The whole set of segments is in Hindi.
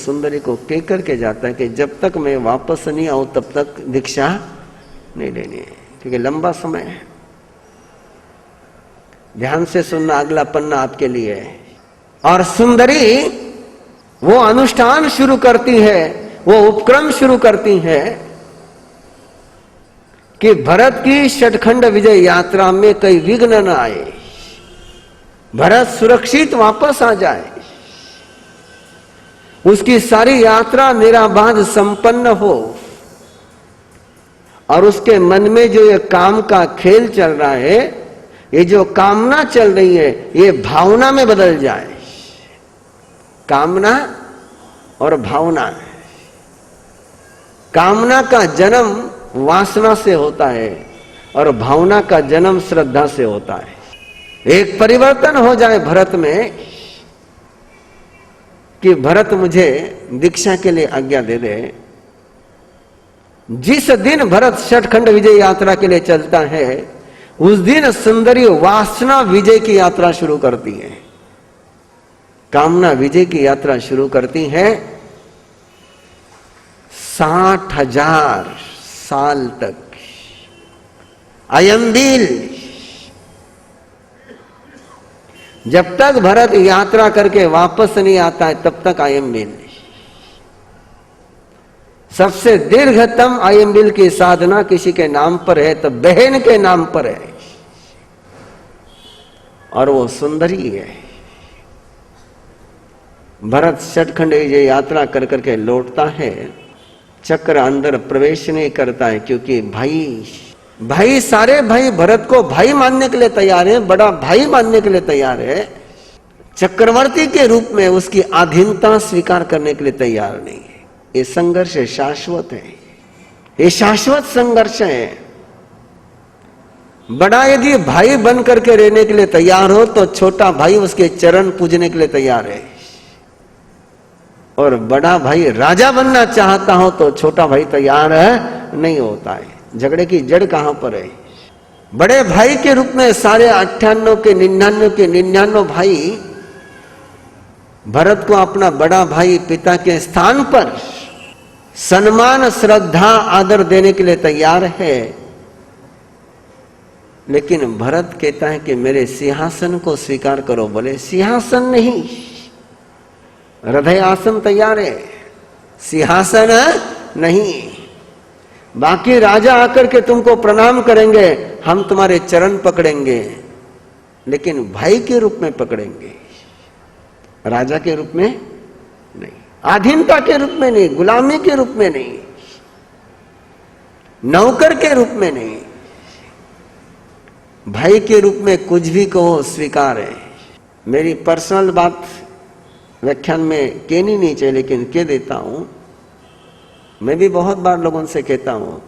सुंदरी को कह करके जाता है कि जब तक मैं वापस नहीं आऊं तब तक दीक्षा नहीं लेनी है, क्योंकि लंबा समय है। ध्यान से सुनना, अगला पन्ना आपके लिए है। और सुंदरी वो अनुष्ठान शुरू करती है, वो उपक्रम शुरू करती है कि भरत की षटखंड विजय यात्रा में कोई विघ्न न आए, भरत सुरक्षित वापस आ जाए, उसकी सारी यात्रा निराबाध संपन्न हो, और उसके मन में जो ये काम का खेल चल रहा है, ये जो कामना चल रही है, ये भावना में बदल जाए। कामना और भावना, कामना का जन्म वासना से होता है और भावना का जन्म श्रद्धा से होता है। एक परिवर्तन हो जाए भरत में कि भरत मुझे दीक्षा के लिए आज्ञा दे दे। जिस दिन भरत षटखंड विजय यात्रा के लिए चलता है, उस दिन सुंदरी वासना विजय की यात्रा शुरू करती है, कामना विजय की यात्रा शुरू करती है। 60,000 साल तक अयंबिल, जब तक भरत यात्रा करके वापस नहीं आता है तब तक अयंबिल। सबसे दीर्घतम अयंबिल की साधना किसी के नाम पर है तो बहन के नाम पर है, और वो सुंदरी है। भरत षटखंड विजय यात्रा कर करके लौटता है, चक्र अंदर प्रवेश नहीं करता है, क्योंकि भाई सारे भाई भरत को भाई मानने के लिए तैयार है, बड़ा भाई मानने के लिए तैयार है, चक्रवर्ती के रूप में उसकी अधीनता स्वीकार करने के लिए तैयार नहीं है। ये संघर्ष शाश्वत है, ये शाश्वत संघर्ष है। बड़ा यदि भाई बन करके रहने के लिए तैयार हो तो छोटा भाई उसके चरण पूजने के लिए तैयार है, और बड़ा भाई राजा बनना चाहता हो तो छोटा भाई तैयार है नहीं होता है। झगड़े की जड़ कहां पर है? बड़े भाई के रूप में सारे 98 के 99 भाई भरत को अपना बड़ा भाई पिता के स्थान पर सम्मान श्रद्धा आदर देने के लिए तैयार है, लेकिन भरत कहता है कि मेरे सिंहासन को स्वीकार करो। बोले सिंहासन नहीं, हृदय आसन तैयार है, सिंहासन नहीं। बाकी राजा आकर के तुमको प्रणाम करेंगे, हम तुम्हारे चरण पकड़ेंगे, लेकिन भाई के रूप में पकड़ेंगे, राजा के रूप में नहीं, अधीनता के रूप में नहीं, गुलामी के रूप में नहीं, नौकर के रूप में नहीं, भाई के रूप में कुछ भी कहो स्वीकार है। मेरी पर्सनल बात व्याख्यान में कहनी नहीं चाहिए, लेकिन कह देता हूं। मैं भी बहुत बार लोगों से कहता हूं,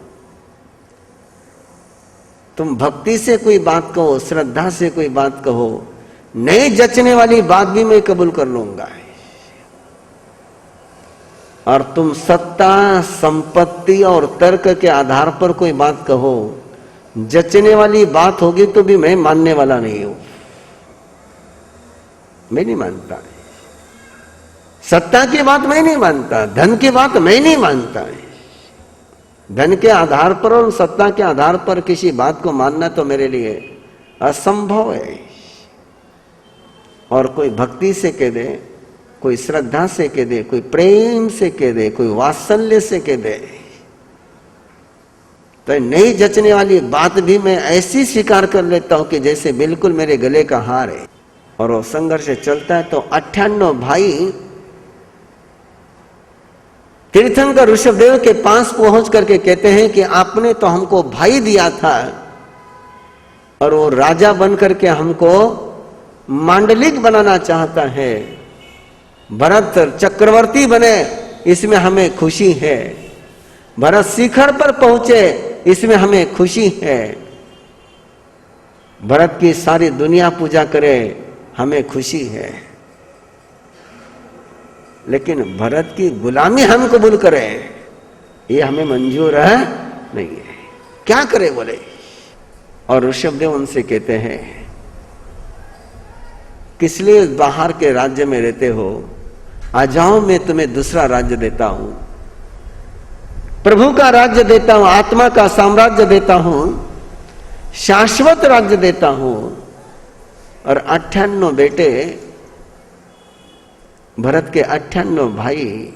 तुम भक्ति से कोई बात कहो, श्रद्धा से कोई बात कहो, नहीं जचने वाली बात भी मैं कबूल कर लूंगा, और तुम सत्ता संपत्ति और तर्क के आधार पर कोई बात कहो, जचने वाली बात होगी तो भी मैं मानने वाला नहीं हूं, मैं नहीं मानता। सत्ता की बात मैं नहीं मानता, धन की बात मैं नहीं मानता। धन के आधार पर और सत्ता के आधार पर किसी बात को मानना तो मेरे लिए असंभव है। और कोई भक्ति से कह दे, कोई श्रद्धा से कह दे, कोई प्रेम से कह दे, कोई वात्सल्य से कह दे, तो नहीं जचने वाली बात भी मैं ऐसी स्वीकार कर लेता हूं कि जैसे बिल्कुल मेरे गले का हार है। और वो संघर्ष चलता है तो 98 भाई तीर्थंकर ऋषभदेव के पास पहुंच करके कहते हैं कि आपने तो हमको भाई दिया था, और वो राजा बन करके हमको मांडलिक बनाना चाहता है, भरत चक्रवर्ती बने इसमें हमें खुशी है, भरत शिखर पर पहुंचे इसमें हमें खुशी है, भरत की सारी दुनिया पूजा करे हमें खुशी है, लेकिन भरत की गुलामी हम कबूल करें ये हमें मंजूर है नहीं है। क्या करें बोले? और ऋषभदेव उनसे कहते हैं, किस लिए बाहर के राज्य में रहते हो? आ जाओ मैं तुम्हें दूसरा राज्य देता हूं, प्रभु का राज्य देता हूं, आत्मा का साम्राज्य देता हूं, शाश्वत राज्य देता हूं। और 98 बेटे, भरत के 98 भाई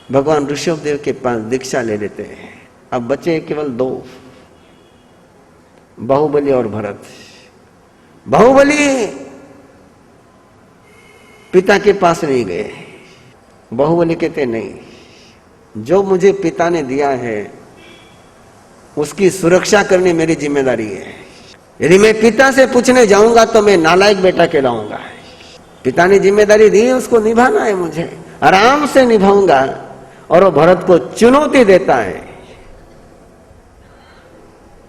भगवान ऋषभदेव के पास दीक्षा ले लेते हैं। अब बचे केवल 2, बाहुबली और भरत। बाहुबली पिता के पास नहीं गए। बाहुबली कहते नहीं, जो मुझे पिता ने दिया है उसकी सुरक्षा करनी मेरी जिम्मेदारी है। यदि मैं पिता से पूछने जाऊंगा तो मैं नालायक बेटा कहलाऊंगा। पिता ने जिम्मेदारी दी है, उसको निभाना है, मुझे आराम से निभाऊंगा। और वो भरत को चुनौती देता है।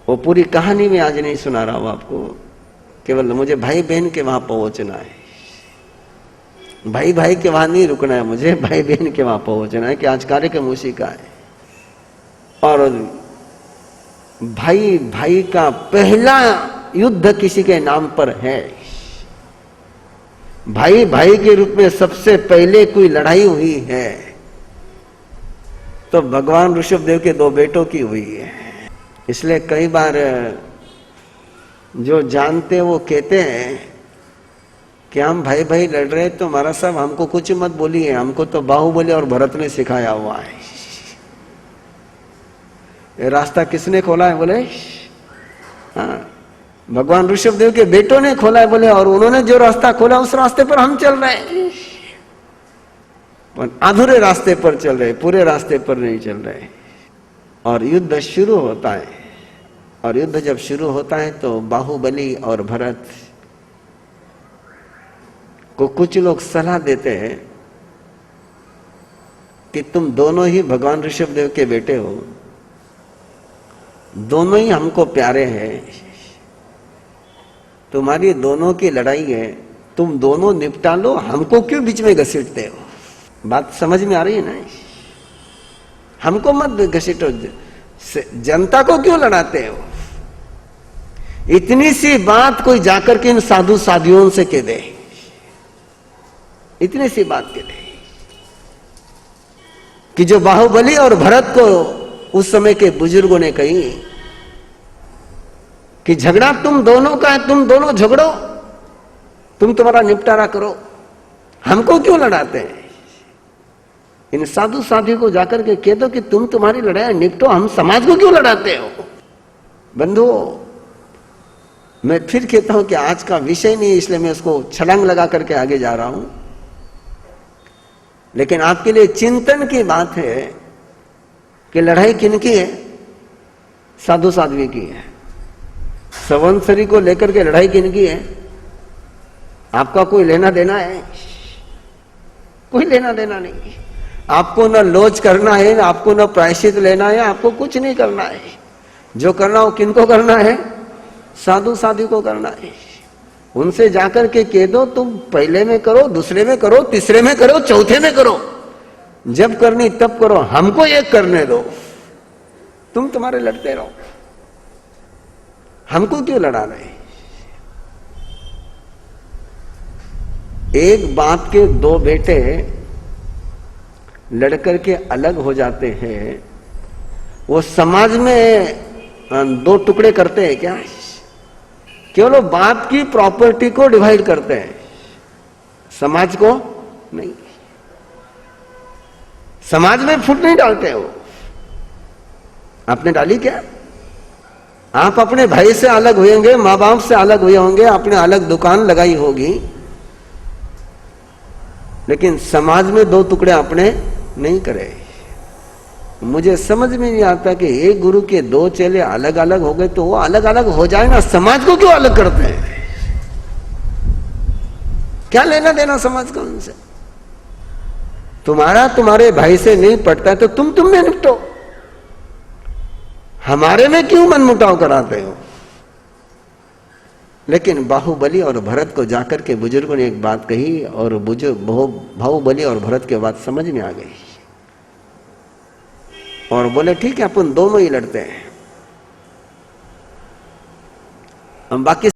वो पूरी कहानी में आज नहीं सुना रहा हूं आपको, केवल मुझे भाई बहन के वहां पहुंचना है। भाई भाई के वहां नहीं रुकना है, मुझे भाई बहन के वहां पहुंचना है कि आज कार्यक्रम उसी का है। और भाई भाई का पहला युद्ध किसी के नाम पर है। भाई भाई के रूप में सबसे पहले कोई लड़ाई हुई है तो भगवान ऋषभदेव के 2 बेटों की हुई है। इसलिए कई बार जो जानते वो कहते हैं कि हम भाई भाई लड़ रहे तो महाराज साहब हमको कुछ मत बोलिए, हमको तो बाहुबली और भरत ने सिखाया हुआ है। ये रास्ता किसने खोला है? बोले हाँ, भगवान ऋषभदेव के बेटों ने खोला है। बोले और उन्होंने जो रास्ता खोला उस रास्ते पर हम चल रहे हैं, अधूरे रास्ते पर चल रहे, पूरे रास्ते पर नहीं चल रहे। और युद्ध शुरू होता है। और युद्ध जब शुरू होता है तो बाहुबली और भरत को कुछ लोग सलाह देते हैं कि तुम दोनों ही भगवान ऋषभदेव के बेटे हो, दोनों ही हमको प्यारे हैं, तुम्हारी दोनों की लड़ाई है, तुम दोनों निपटा लो, हमको क्यों बीच में घसीटते हो? बात समझ में आ रही है ना? हमको मत घसीटो, जनता को क्यों लड़ाते हो? इतनी सी बात कोई जाकर के इन साधु साधियों से कह दे, इतनी सी बात कह दे कि जो बाहुबली और भरत को उस समय के बुजुर्गों ने कही कि झगड़ा तुम दोनों का है, तुम दोनों झगड़ो, तुम तुम्हारा निपटारा करो, हमको क्यों लड़ाते हैं? इन साधु साधियों को जाकर के कह दो कि तुम तुम्हारी लड़ाई निपटो, हम समाज को क्यों लड़ाते हो? बंधुओं, मैं फिर कहता हूं कि आज का विषय नहीं, इसलिए मैं उसको छलांग लगा करके आगे जा रहा हूं। लेकिन आपके लिए चिंतन की बात है कि लड़ाई किनकी है? साधु साध्वी की है। संवत्सरी को लेकर के लड़ाई किनकी है? आपका कोई लेना देना है? कोई लेना देना नहीं। आपको न लॉज करना है, आपको न प्रायश्चित लेना है, आपको कुछ नहीं करना है। जो करना हो किनको करना है? साधु साध्वी को करना है। उनसे जाकर के कह दो तुम पहले में करो, दूसरे में करो, तीसरे में करो, चौथे में करो, जब करनी तब करो, हमको एक करने दो, तुम तुम्हारे लड़ते रहो, हमको क्यों लड़ा रहे? एक बाप के 2 बेटे लड़कर के अलग हो जाते हैं, वो समाज में 2 टुकड़े करते हैं क्या? केवल वो बाप की प्रॉपर्टी को डिवाइड करते हैं, समाज को नहीं। समाज में फूट नहीं डालते हो। आपने डाली क्या? आप अपने भाई से अलग हुए होंगे, मां बाप से अलग हुए होंगे, आपने अलग दुकान लगाई होगी, लेकिन समाज में 2 टुकड़े आपने नहीं करे। मुझे समझ में नहीं आता कि एक गुरु के 2 चेले अलग अलग हो गए तो वो अलग अलग हो जाए ना, समाज को क्यों अलग करते हैं? क्या लेना देना समाज का उनसे? तुम्हारा तुम्हारे भाई से नहीं पड़ता है तो तुम में निपटो, हमारे में क्यों मनमुटाव कराते हो? लेकिन बाहुबली और भरत को जाकर के बुजुर्गों ने एक बात कही और बाहुबली और भरत की बात समझ में आ गई और बोले ठीक है अपन दोनों ही लड़ते हैं, हम बाकी